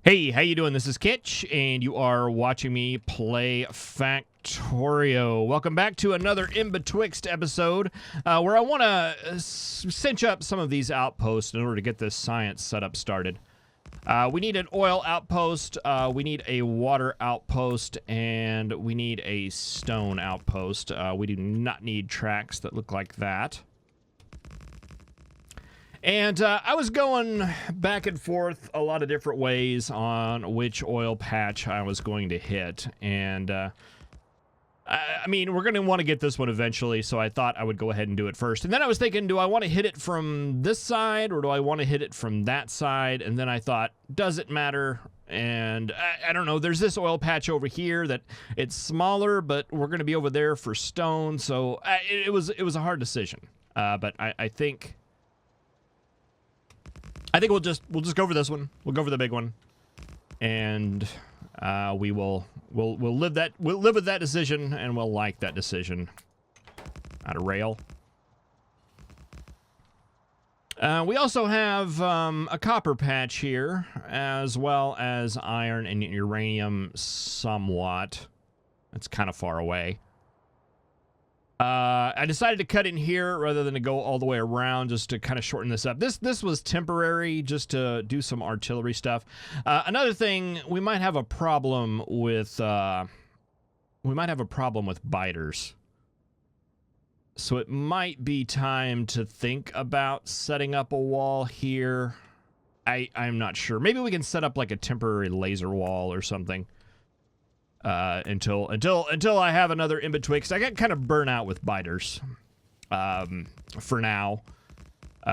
Hey, how you doing? This is Kitch, and you are watching me play Factorio. Welcome back to another Inbetwixt episode, where I want to cinch up some of these outposts in order to get this science setup started. We need an oil outpost, we need a water outpost, and we need a stone outpost. We do not need tracks that look like that. And I was going back and forth a lot of different ways on which oil patch I was going to hit. And, I mean, we're going to want to get this one eventually, so I thought I would go ahead and do it first. And then I was thinking, do I want to hit it from this side, or do I want to hit it from that side? And then I thought, does it matter? And I don't know, there's this oil patch over here that it's smaller, but we're going to be over there for stone. So it was a hard decision. But I think we'll just go for this one. We'll go for the big one, and we'll live with that decision, and we'll like that decision. Out of rail. We also have a copper patch here, as well as iron and uranium somewhat. It's kind of far away. I decided to cut in here rather than to go all the way around, just to kind of shorten this up. This was temporary, just to do some artillery stuff. Another thing, we might have a problem with biters. So it might be time to think about setting up a wall here. I'm not sure. Maybe we can set up like a temporary laser wall or something. Until I have another Inbetwixt. I got kind of burnt out with biters. For now,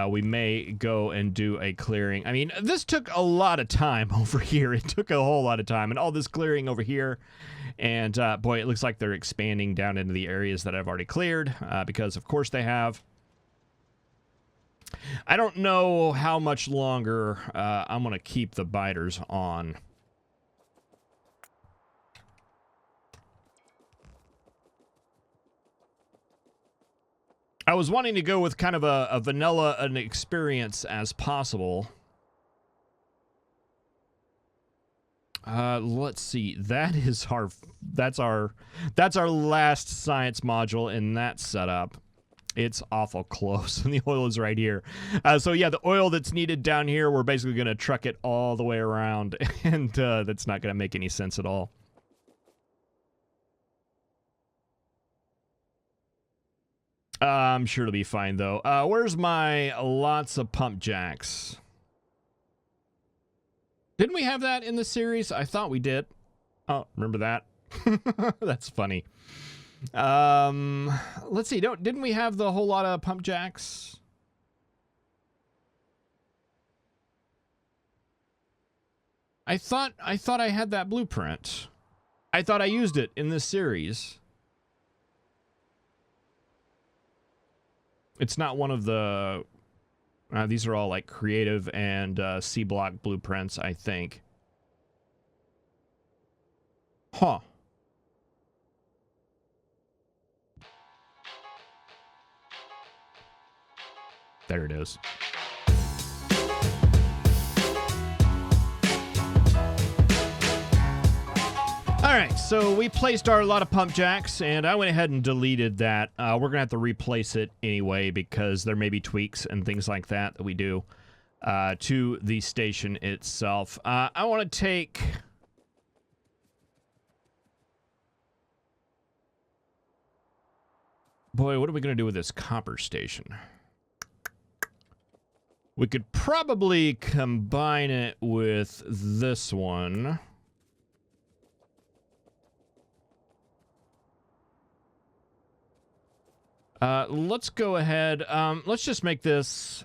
we may go and do a clearing. I mean, this took a lot of time over here. It took a whole lot of time, and all this clearing over here. And boy, it looks like they're expanding down into the areas that I've already cleared, because of course they have. I don't know how much longer I'm gonna keep the biters on. I was wanting to go with kind of a vanilla an experience as possible. Let's see. That's our last science module in that setup. It's awful close, and the oil is right here. So yeah, the oil that's needed down here, we're basically going to truck it all the way around, and that's not going to make any sense at all. I'm sure it'll be fine, though. Where's my lots of pump jacks? Didn't we have that in the series? I thought we did. Oh, remember that? That's funny. Let's see. Didn't we have the whole lot of pump jacks? I thought I had that blueprint. I thought I used it in this series. It's not one of the... these are all like creative and C-block blueprints, I think. Huh. There it is. All right, so we placed our lot of pump jacks, and I went ahead and deleted that. We're going to have to replace it anyway, because there may be tweaks and things like that that we do to the station itself. I want to take... Boy, what are we going to do with this copper station? We could probably combine it with this one. Let's go ahead. Let's just make this...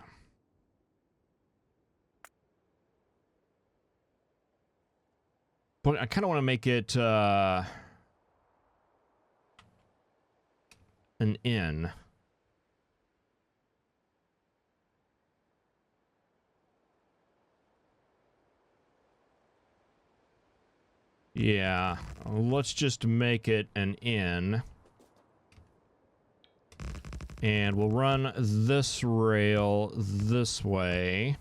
But I kind of want to make it, an inn. Yeah, let's just make it an inn. And we'll run this rail this way.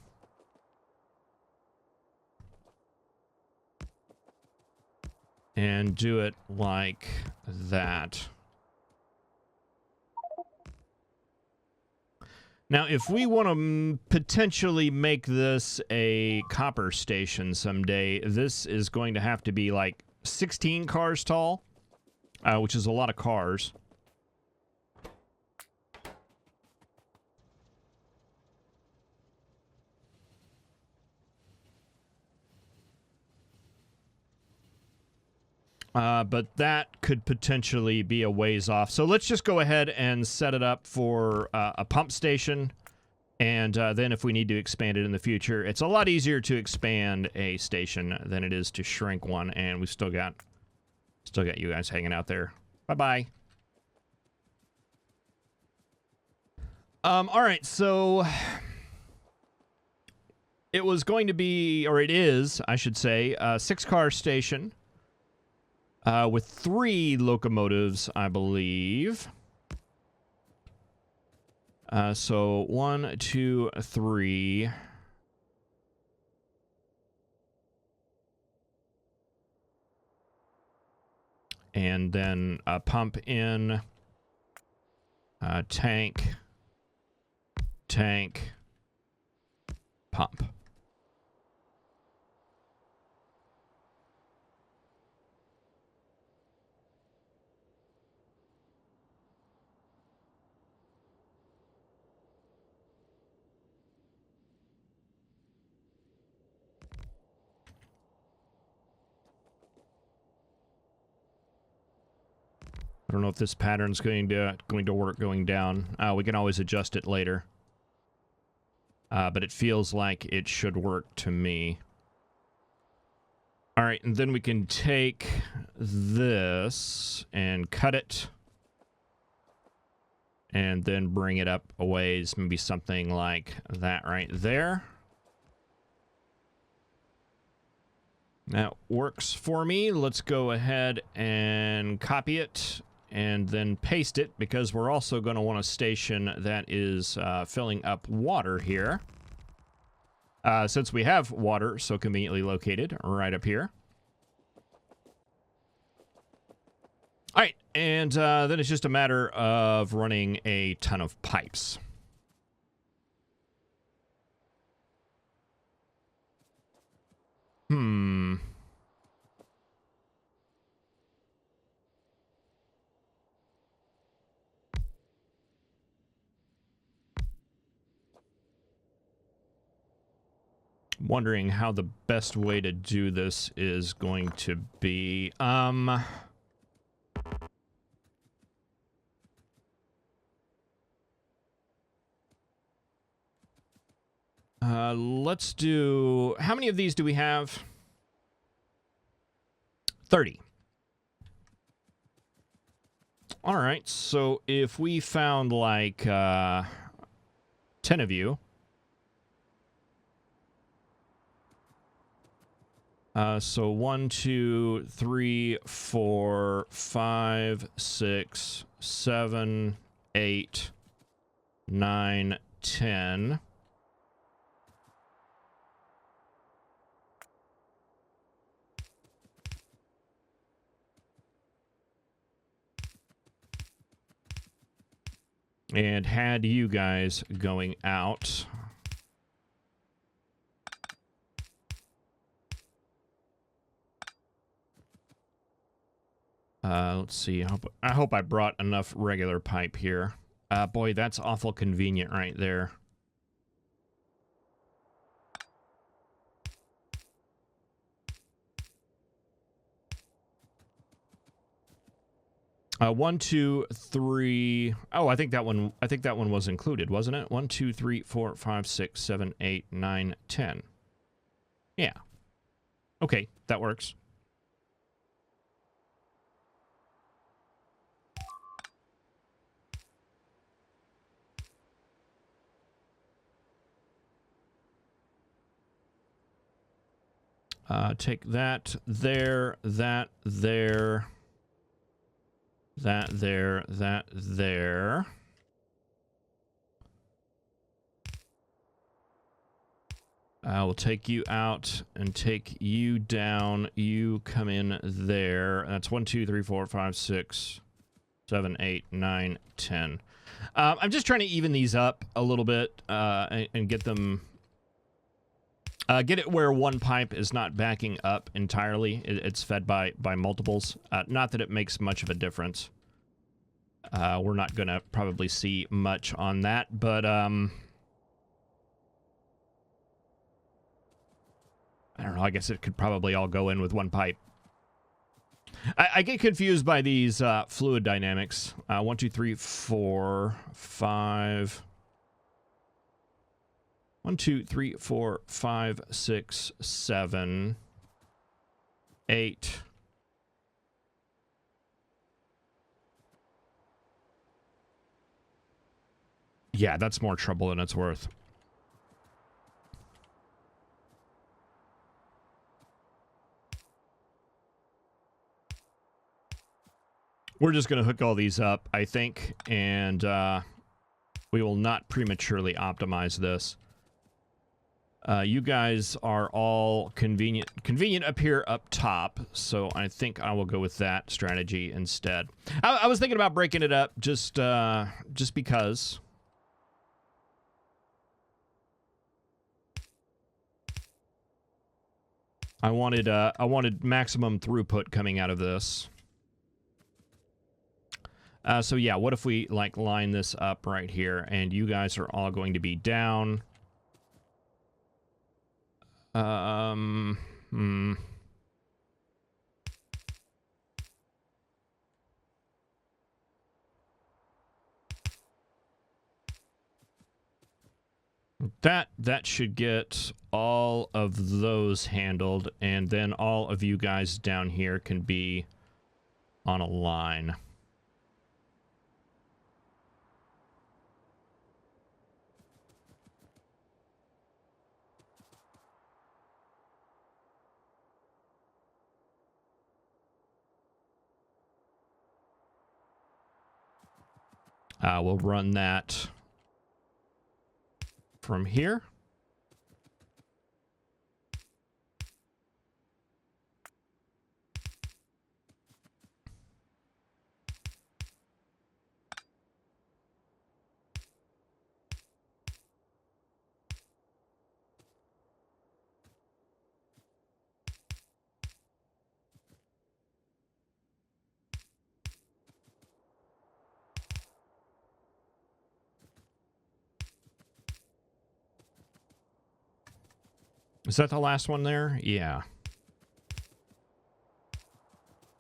and do it like that. Now, if we want to potentially make this a copper station someday, this is going to have to be like 16 cars tall, which is a lot of cars. But that could potentially be a ways off. So let's just go ahead and set it up for a pump station. And then if we need to expand it in the future, it's a lot easier to expand a station than it is to shrink one. And we've still got you guys hanging out there. Bye-bye. All right, so it was going to be, or it is, I should say, a 6-car station. With 3 locomotives, I believe. So 1, 2, 3. And then a pump in, tank, pump. I don't know if this pattern's going to work going down. We can always adjust it later. But it feels like it should work to me. All right, and then we can take this and cut it. And then bring it up a ways, maybe something like that right there. That works for me. Let's go ahead and copy it and then paste it, because we're also going to want a station that is filling up water here. Since we have water so conveniently located right up here. All right, and then it's just a matter of running a ton of pipes. Wondering how the best way to do this is going to be. Let's do... How many of these do we have? 30. All right, so if we found like 10 of you... So 1, 2, 3, 4, 5, 6, 7, 8, 9, 10. And had you guys going out. Let's see. I hope I brought enough regular pipe here. Boy, that's awful convenient right there. One, two, three. Oh, I think that one was included, wasn't it? 1, 2, 3, 4, 5, 6, 7, 8, 9, 10. Yeah. Okay, that works. Take that there, that there, that there, that there. We'll take you out and take you down. You come in there. That's 1, 2, 3, 4, 5, 6, 7, 8, 9, 10. I'm just trying to even these up a little bit and get them... get it where one pipe is not backing up entirely. It's fed by multiples. Not that it makes much of a difference. We're not going to probably see much on that, but... I don't know. I guess it could probably all go in with one pipe. I get confused by these fluid dynamics. 1, 2, 3, 4, 5. 1, 2, 3, 4, 5, 6, 7, 8. Yeah, that's more trouble than it's worth. We're just going to hook all these up, I think, and we will not prematurely optimize this. You guys are all convenient up here up top, so I think I will go with that strategy instead. I was thinking about breaking it up just because. I wanted maximum throughput coming out of this. So yeah, what if we like line this up right here, and you guys are all going to be down. That should get all of those handled, and then all of you guys down here can be on a line. We'll run that from here. Is that the last one there? Yeah.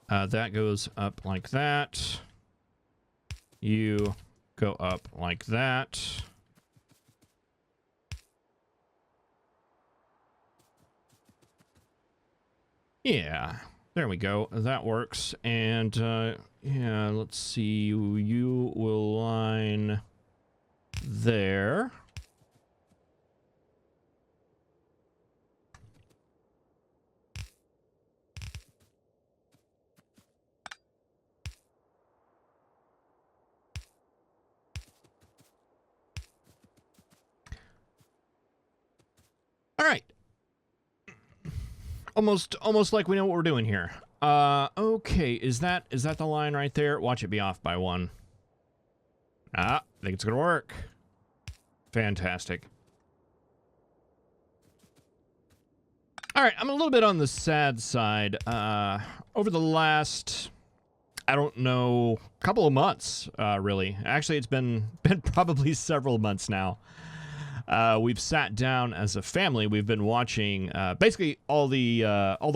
That goes up like that. You go up like that. Yeah, there we go. That works. And yeah, let's see. You will line there. All right. Almost like we know what we're doing here. Okay, is that the line right there? Watch it be off by 1. I think it's gonna work. Fantastic. All right, I'm a little bit on the sad side. Over the last, I don't know, couple of months, really. Actually, it's been probably several months now. We've sat down as a family. We've been watching basically all the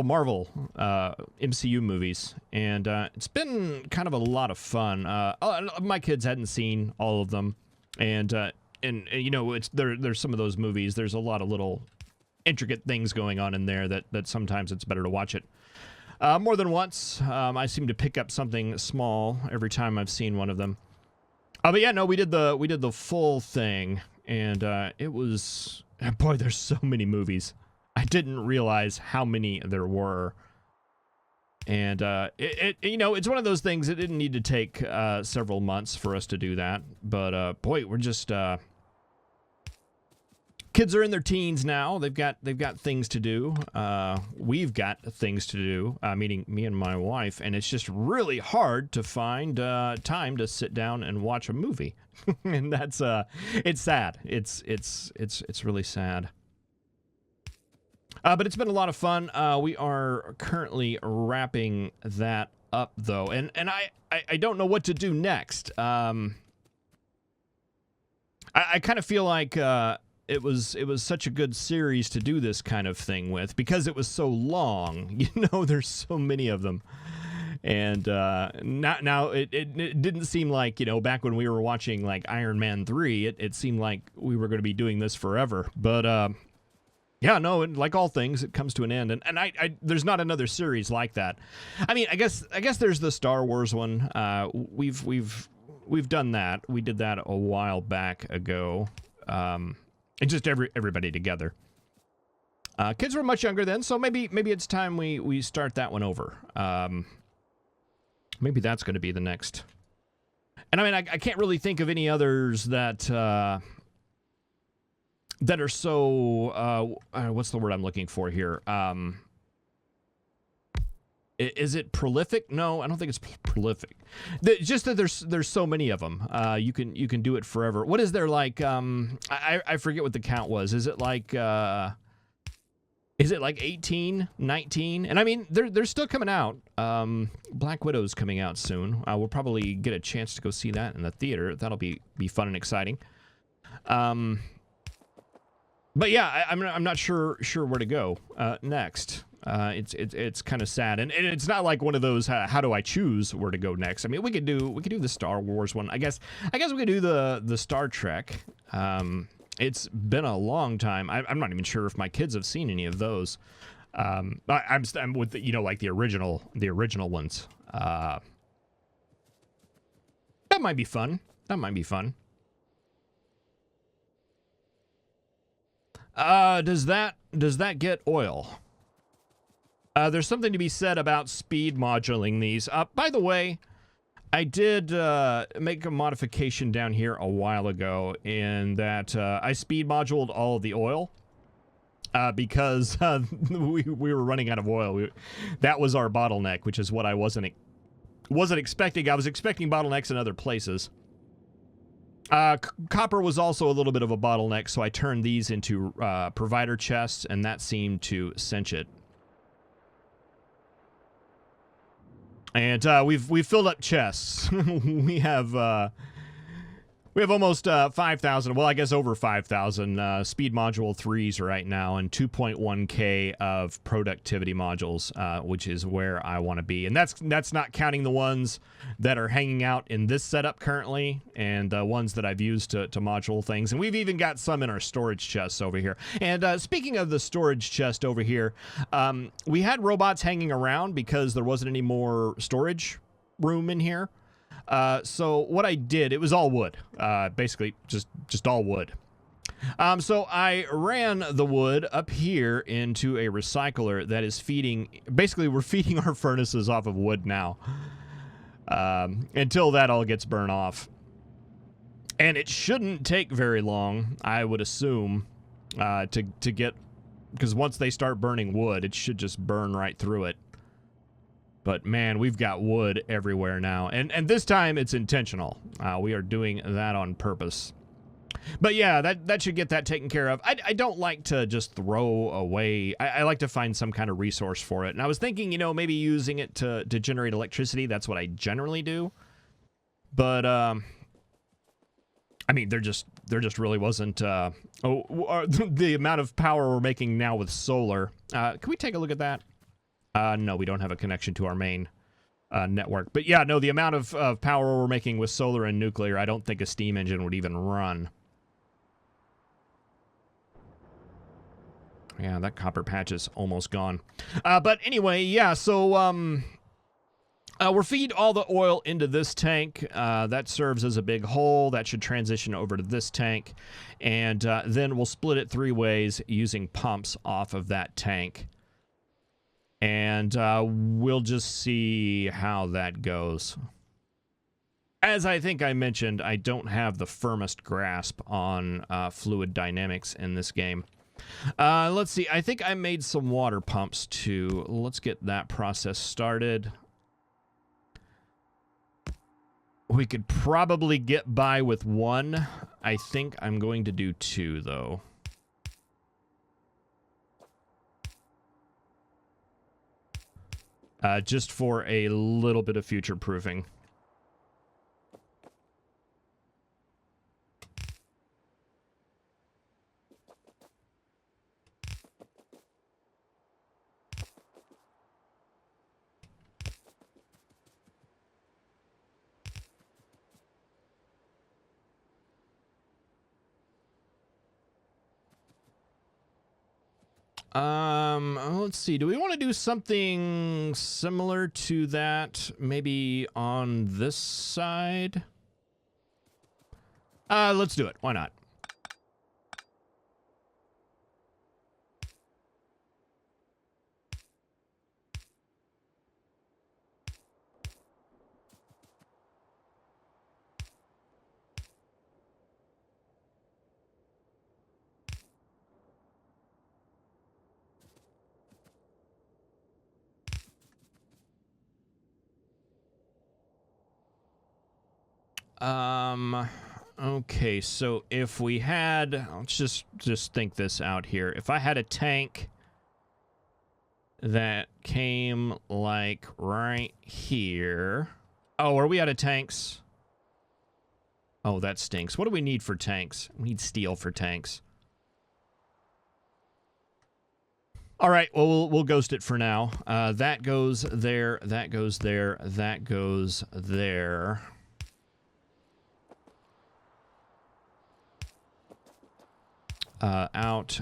Marvel MCU movies, and it's been kind of a lot of fun. My kids hadn't seen all of them, and you know, there's some of those movies. There's a lot of little intricate things going on in there that sometimes it's better to watch it more than once. I seem to pick up something small every time I've seen one of them. But yeah, no, we did the full thing. And it was, boy, there's so many movies. I didn't realize how many there were. And you know, it's one of those things. It didn't need to take several months for us to do that. But boy, we're just Kids are in their teens now. They've got things to do. We've got things to do, meaning me and my wife, and it's just really hard to find time to sit down and watch a movie. And that's it's sad. It's really sad. But it's been a lot of fun. We are currently wrapping that up though, and I don't know what to do next. I kind of feel like it was such a good series to do this kind of thing with, because it was so long. You know, there's so many of them. And now it didn't seem like, you know, back when we were watching like Iron Man 3, it seemed like we were going to be doing this forever. But yeah, no, like all things, it comes to an end, and I there's not another series like that. I mean, I guess there's the Star Wars one. We've done that. We did that a while back ago. And just everybody together. Kids were much younger then, so maybe it's time we start that one over. Maybe that's going to be the next. And I mean, I can't really think of any others that are so what's the word I'm looking for here? Is it prolific? No, I don't think it's prolific. Just that there's so many of them. You can do it forever. What is there like? I forget what the count was. Is it like 18, 19? And I mean, they're still coming out. Black Widow's coming out soon. We'll probably get a chance to go see that in the theater. That'll be fun and exciting. But yeah, I'm not sure where to go next. It's kind of sad, and it's not like one of those how do I choose where to go next. I mean, we could do the Star Wars one. I guess we could do the Star Trek. It's been a long time. I'm not even sure if my kids have seen any of those. I'm with the, you know, like the original ones. That might be fun. Does that get oil? There's something to be said about speed modulating these. By the way, I did make a modification down here a while ago in that I speed moduled all of the oil because we were running out of oil. That was our bottleneck, which is what I wasn't expecting. I was expecting bottlenecks in other places. Copper was also a little bit of a bottleneck, so I turned these into provider chests, and that seemed to cinch it. And we've filled up chests. we have almost 5,000. Well, I guess over 5,000 speed module 3s right now, and 2.1K of productivity modules, which is where I want to be. And that's not counting the ones that are hanging out in this setup currently, and the ones that I've used to module things. And we've even got some in our storage chests over here. And speaking of the storage chest over here, we had robots hanging around because there wasn't any more storage room in here. So what I did, it was all wood, basically just all wood. So I ran the wood up here into a recycler that is basically we're feeding our furnaces off of wood now, until that all gets burned off. And it shouldn't take very long, I would assume, to get, because once they start burning wood, it should just burn right through it. But man, we've got wood everywhere now. And this time it's intentional. We are doing that on purpose. But yeah, that should get that taken care of. I don't like to just throw away. I like to find some kind of resource for it. And I was thinking, you know, maybe using it to generate electricity. That's what I generally do. But I mean, there just really wasn't the amount of power we're making now with solar. Can we take a look at that? No, we don't have a connection to our main network. But yeah, no, the amount of power we're making with solar and nuclear, I don't think a steam engine would even run. Yeah, that copper patch is almost gone. But anyway, yeah, so we'll feed all the oil into this tank. That serves as a big hole. That should transition over to this tank. And then we'll split it 3 ways using pumps off of that tank. And we'll just see how that goes. As I think I mentioned, I don't have the firmest grasp on fluid dynamics in this game. Let's see. I think I made some water pumps too. Let's get that process started. We could probably get by with one. I think I'm going to do two, though. Just for a little bit of future proofing. Let's see. Do we want to do something similar to that? Maybe on this side? Let's do it. Why not? Okay, so if we had, let's just think this out here. If I had a tank that came like right here. Oh, are we out of tanks? Oh, that stinks. What do we need for tanks? We need steel for tanks. All right, well, we'll ghost it for now. That goes there, that goes there, that goes there. Out,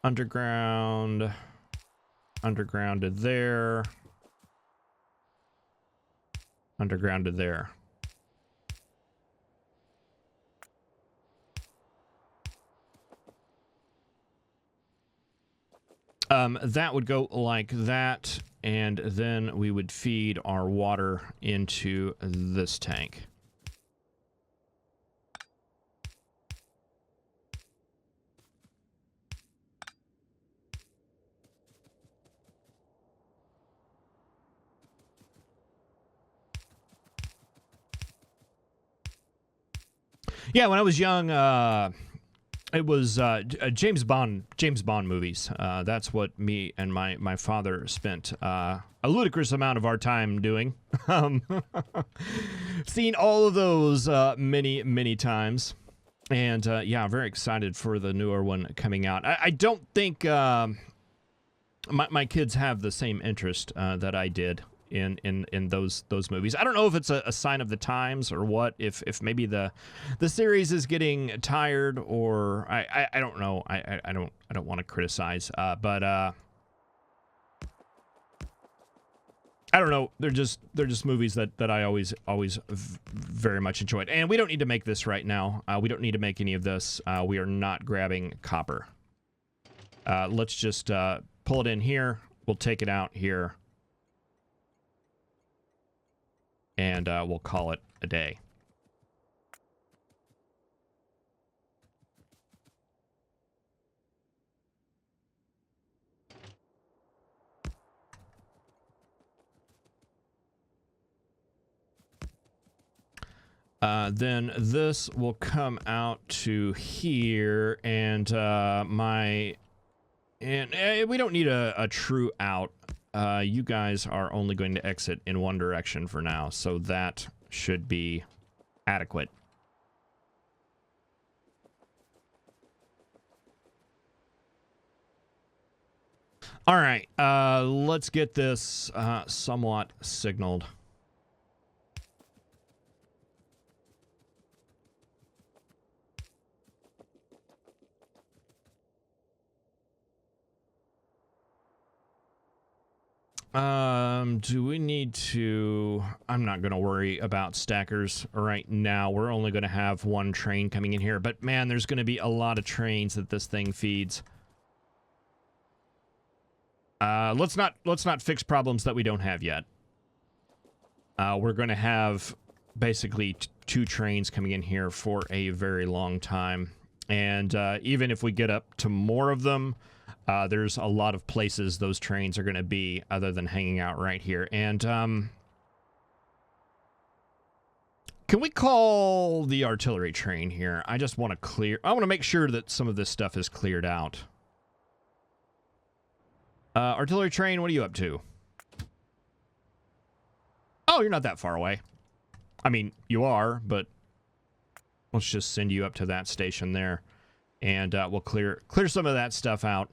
underground, undergrounded there, undergrounded there. That would go like that, and then we would feed our water into this tank. Yeah, when I was young, it was James Bond movies. That's what me and my father spent a ludicrous amount of our time doing. Seen all of those many times, and yeah, very excited for the newer one coming out. I don't think my kids have the same interest that I did in those movies. I don't know if it's a sign of the times or what, if maybe the series is getting tired, or I don't know. I don't want to criticize, but I don't know. They're just movies that I always very much enjoyed. And we don't need to make this right now. We don't need to make any of this. We are not grabbing copper. Let's just pull it in here. We'll take it out here. And we'll call it a day. Then this will come out to here, and we don't need a true out. You guys are only going to exit in one direction for now, so that should be adequate. All right, let's get this somewhat signaled. Do we need to... I'm not going to worry about stackers right now. We're only going to have one train coming in here. But, man, there's going to be a lot of trains that this thing feeds. Let's not fix problems that we don't have yet. we're going to have basically two trains coming in here for a very long time. And even if we get up to more of them, there's a lot of places those trains are going to be other than hanging out right here. And can we call the artillery train here? I just want to clear... I want to make sure that some of this stuff is cleared out. Artillery train, what are you up to? Oh, you're not that far away. I mean, you are, but let's just send you up to that station there. And we'll clear some of that stuff out.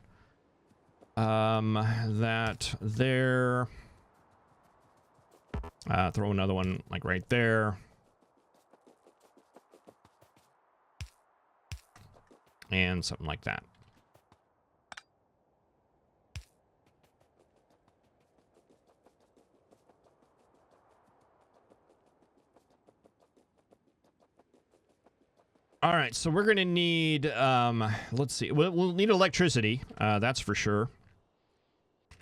That there. Throw another one like right there. And something like that. All right, so we're going to need, let's see, we'll need electricity, that's for sure.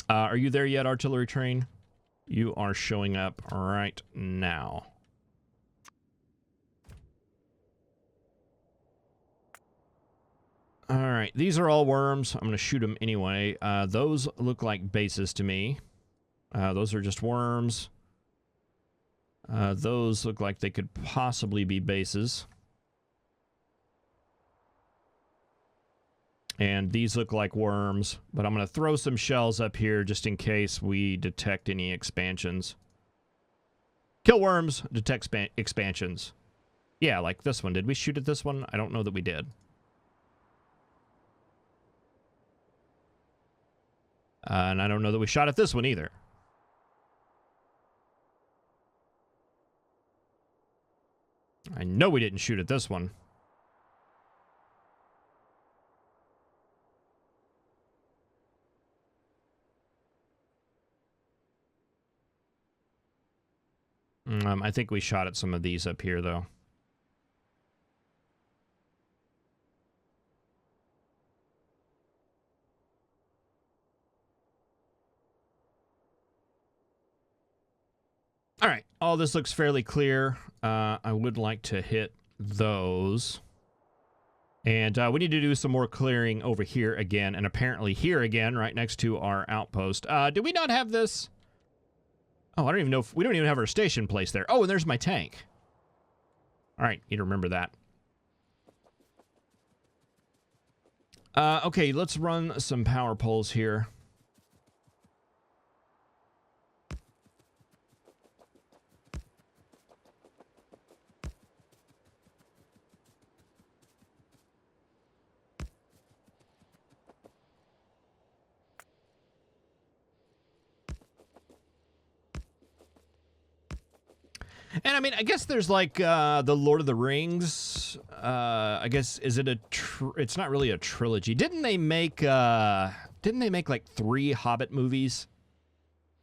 Are you there yet, artillery train? You are showing up right now. All right, these are all worms. I'm going to shoot them anyway. Those look like bases to me. Those are just worms. Those look like they could possibly be bases. And these look like worms, but I'm going to throw some shells up here just in case we detect any expansions. Kill worms, detect expansions. Yeah, like this one. Did we shoot at this one? I don't know that we did. And I don't know that we shot at this one either. I know we didn't shoot at this one. I think we shot at some of these up here, though. All right, all this looks fairly clear. I would like to hit those. And we need to do some more clearing over here again, and apparently here again, right next to our outpost. Did we not have this? Oh, I don't even know if... We don't even have our station place there. Oh, and there's my tank. All right, need to remember that. Okay, let's run some power poles here. And I mean, I guess there's like the Lord of the Rings. I guess is it a? It's not really a trilogy. Didn't they make like 3 Hobbit movies?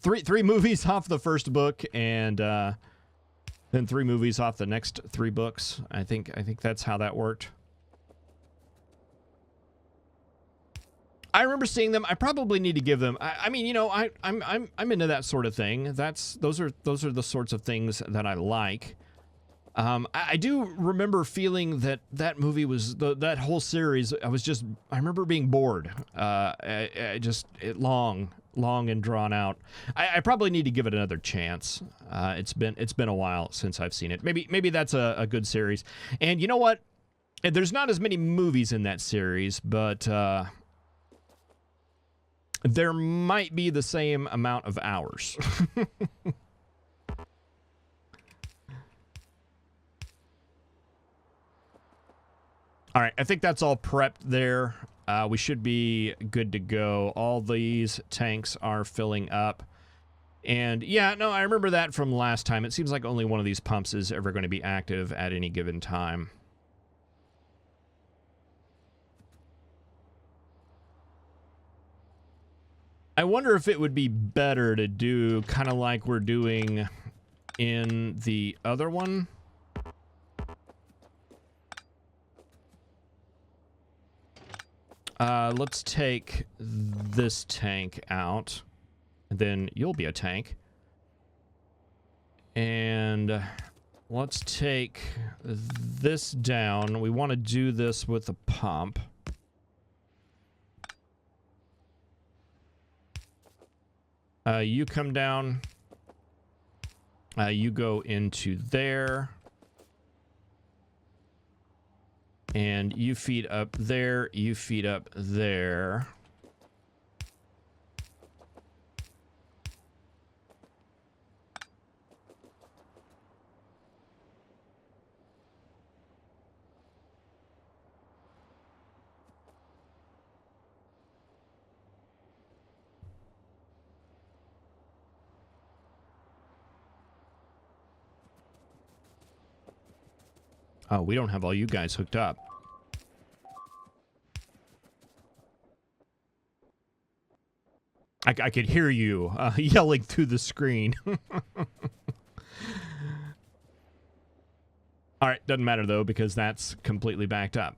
Three movies off the first book, and then 3 movies off the next 3 books. I think that's how that worked. I remember seeing them. I probably need to give them. I mean, you know, I'm into that sort of thing. Those are the sorts of things that I like. I do remember feeling that movie was that whole series. I remember being bored. Long and drawn out. I probably need to give it another chance. It's been a while since I've seen it. Maybe that's a good series. And you know what? There's not as many movies in that series, but. There might be the same amount of hours. All right, I think that's all prepped there. We should be good to go. All these tanks are filling up. And yeah, no, I remember that from last time. It seems like only one of these pumps is ever going to be active at any given time. I wonder if it would be better to do kind of like we're doing in the other one. Let's take this tank out, and then you'll be a tank. And let's take this down. We want to do this with a pump. You come down. You go into there. And you feed up there. You feed up there. Oh, we don't have all you guys hooked up. I could hear you yelling through the screen. All right, doesn't matter though because that's completely backed up.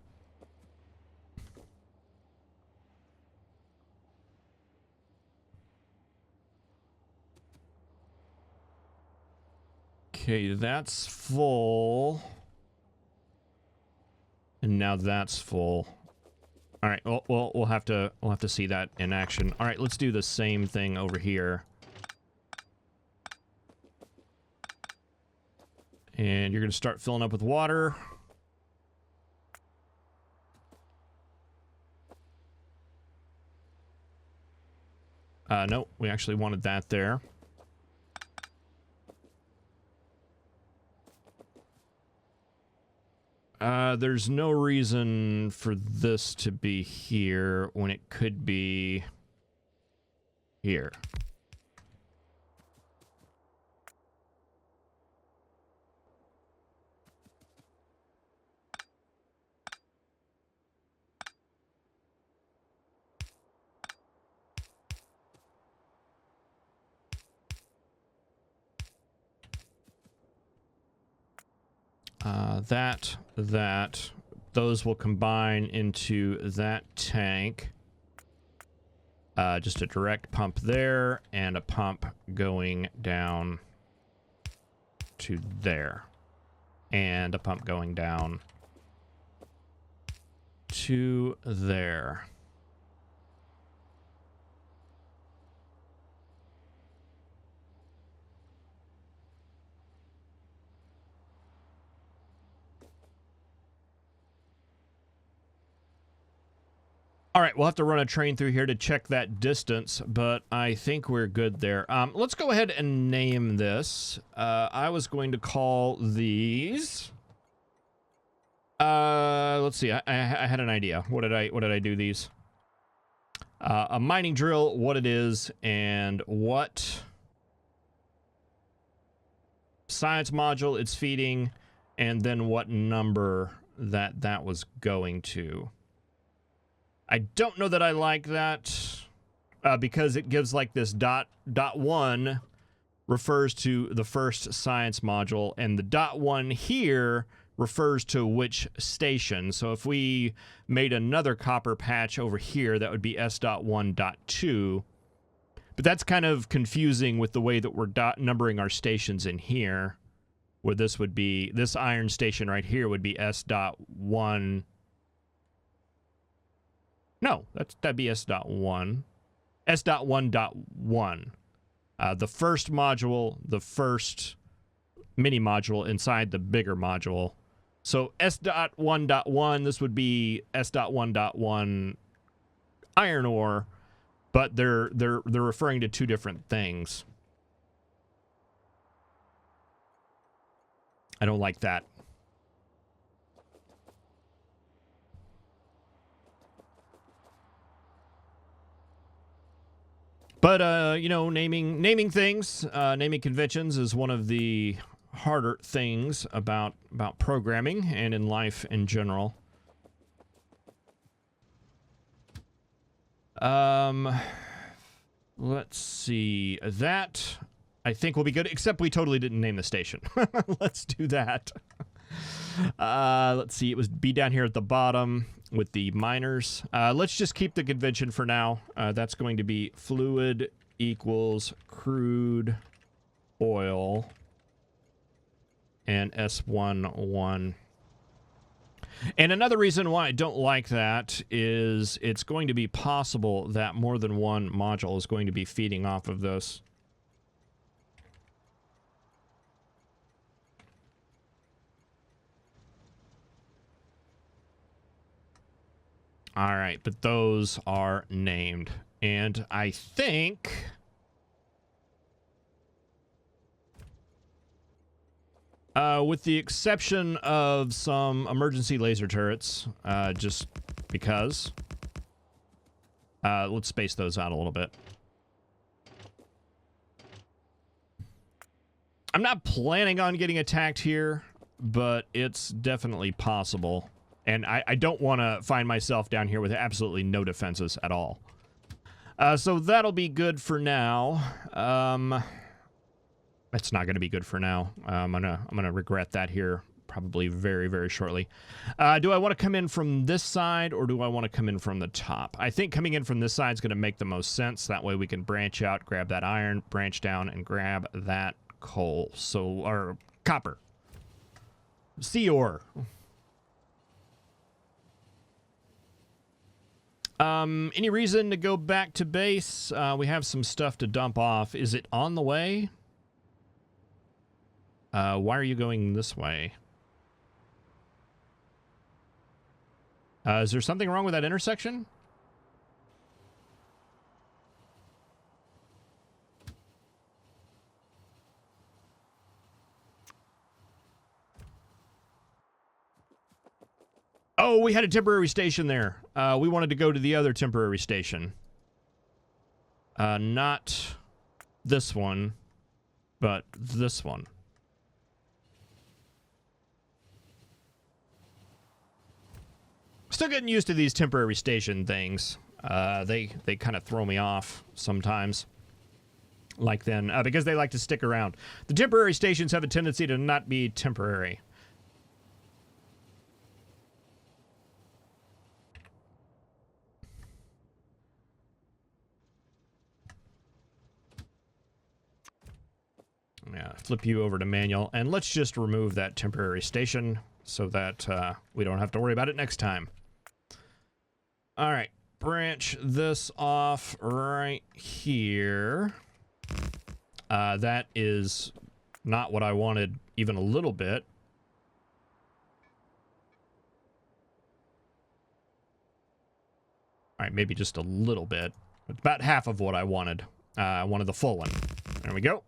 Okay, that's full. And now that's full. All right, well, we'll have to see that in action. All right, let's do the same thing over here. And you're going to start filling up with water. No, we actually wanted that there. There's no reason for this to be here when it could be here. Those will combine into that tank. Just a direct pump there and a pump going down to there. And a pump going down to there. All right, we'll have to run a train through here to check that distance, but I think we're good there. Let's go ahead and name this. I was going to call these. Let's see. I had an idea. What did I do these? A mining drill, what it is, and what science module it's feeding, and then what number that was going to. I don't know that I like that because it gives like this dot one refers to the first science module, and the dot one here refers to which station. So if we made another copper patch over here, that would be S.1.2. But that's kind of confusing with the way that we're numbering our stations in here, where this would be, this iron station right here would be S.1. No, that'd be S.1. S.1.1. The first module, the first mini module inside the bigger module. So S.1.1, this would be S.1.1 iron ore, but they're referring to two different things. I don't like that. But, you know, naming things, naming conventions is one of the harder things about programming and in life in general. Let's see. That, I think, will be good, except we totally didn't name the station. Let's do that. Let's see. It would be down here at the bottom with the miners. Let's just keep the convention for now. That's going to be fluid equals crude oil and S11. And another reason why I don't like that is it's going to be possible that more than one module is going to be feeding off of this. All right, but those are named. And I think... with the exception of some emergency laser turrets, just because. Let's space those out a little bit. I'm not planning on getting attacked here, but it's definitely possible. And I don't want to find myself down here with absolutely no defenses at all. So that'll be good for now. It's not going to be good for now. I'm gonna regret that here probably very, very shortly. Do I want to come in from this side or do I want to come in from the top? I think coming in from this side is going to make the most sense. That way we can branch out, grab that iron, branch down, and grab that coal. Or copper. Sea ore. Any reason to go back to base? We have some stuff to dump off. Is it on the way? Why are you going this way? Is there something wrong with that intersection? Oh, we had a temporary station there. We wanted to go to the other temporary station. Not this one, but this one. Still getting used to these temporary station things. They kind of throw me off sometimes. Like then, because they like to stick around. The temporary stations have a tendency to not be temporary. Yeah, flip you over to manual, and let's just remove that temporary station so that we don't have to worry about it next time. All right, branch this off right here. That is not what I wanted even a little bit. All right, maybe just a little bit. About half of what I wanted. I wanted the full one. There we go.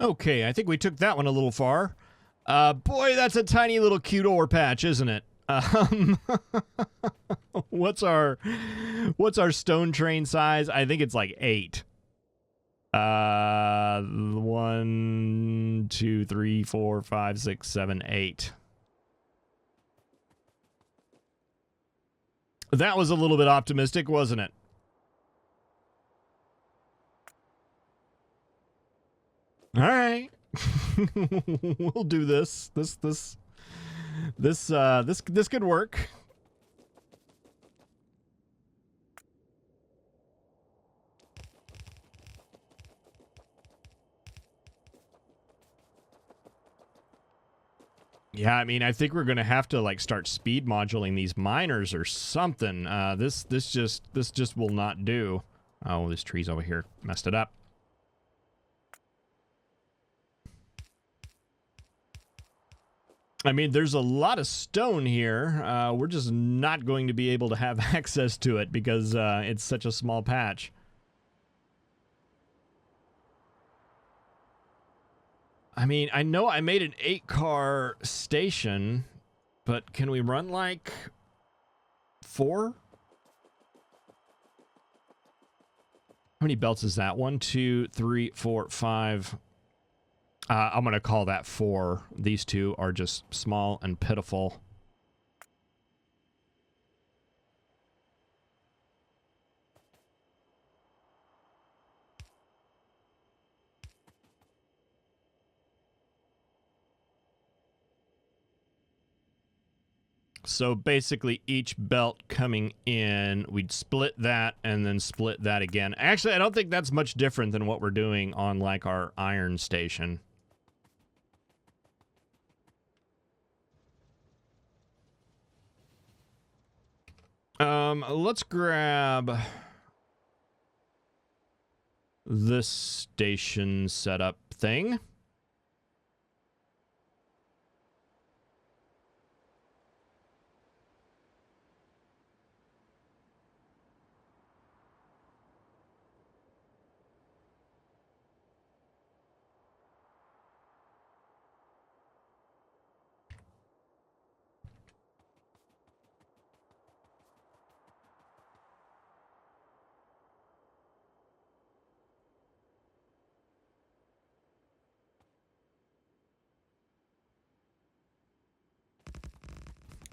Okay, I think we took that one a little far. Boy, that's a tiny little cute ore patch, isn't it? What's our stone train size? I think it's like 8. 1, 2, 3, 4, 5, 6, 7, 8. That was a little bit optimistic, wasn't it? All right. We'll do this. This could work. Yeah, I mean, I think we're gonna have to like start speed modulating these miners or something. This just will not do. Oh, this tree's over here messed it up. I mean, there's a lot of stone here. We're just not going to be able to have access to it because it's such a small patch. I mean, I know I made an 8-car station, but can we run like 4? How many belts is that? 1, 2, 3, 4, 5. I'm going to call that 4. These two are just small and pitiful. So basically each belt coming in, we'd split that and then split that again. Actually, I don't think that's much different than what we're doing on like our iron station. Let's grab this station setup thing.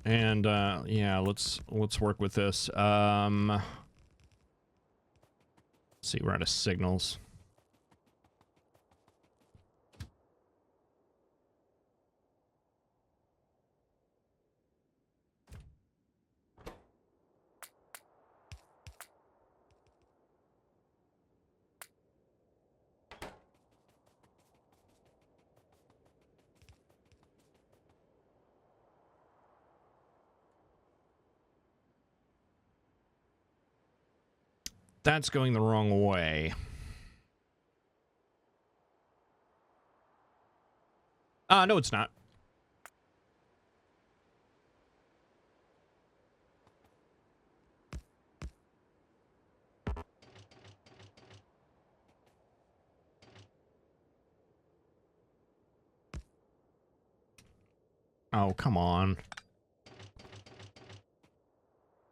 And yeah, let's work with this. Let's see, we're out of signals. That's going the wrong way. No, it's not. Oh, come on.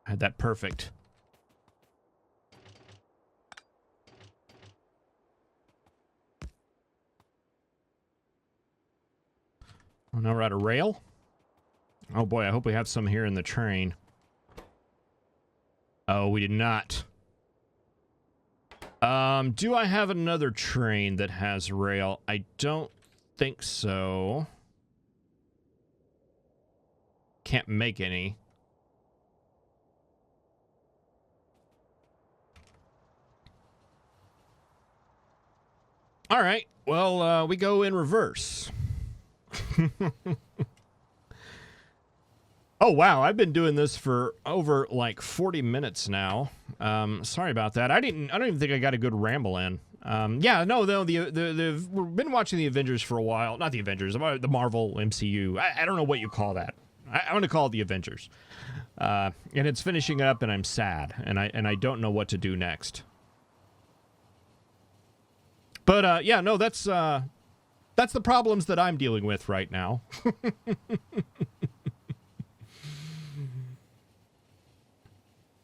I had that perfect. Oh, now we're out of rail? Oh boy, I hope we have some here in the train. Oh, we did not. Do I have another train that has rail? I don't think so. Can't make any. All right, well, we go in reverse. Oh, wow, I've been doing this for over like 40 minutes now. Sorry about that. I don't even think I got a good ramble in. Yeah, no, we've been watching the Avengers for a while. Not the Avengers, the Marvel MCU. I don't know what you call that. I'm going to call it the Avengers. And it's finishing up, and I'm sad, and I don't know what to do next. But yeah, no, that's the problems that I'm dealing with right now.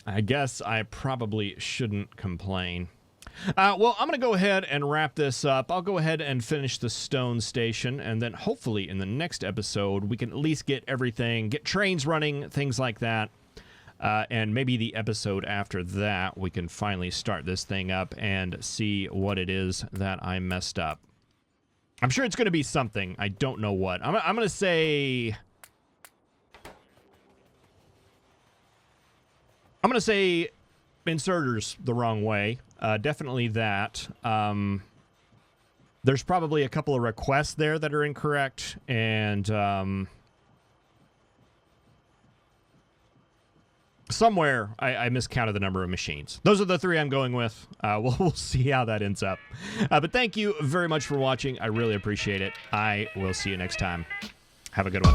I guess I probably shouldn't complain. Well, I'm going to go ahead and wrap this up. I'll go ahead and finish the stone station, and then hopefully in the next episode, we can at least get everything, get trains running, things like that. And maybe the episode after that, we can finally start this thing up and see what it is that I messed up. I'm sure it's going to be something. I don't know what. I'm going to say... I'm going to say inserters the wrong way. Definitely that. There's probably a couple of requests there that are incorrect, and somewhere I miscounted the number of machines. Those are the 3 I'm going with. We'll see how that ends up. But thank you very much for watching. I really appreciate it. I will see you next time. Have a good one.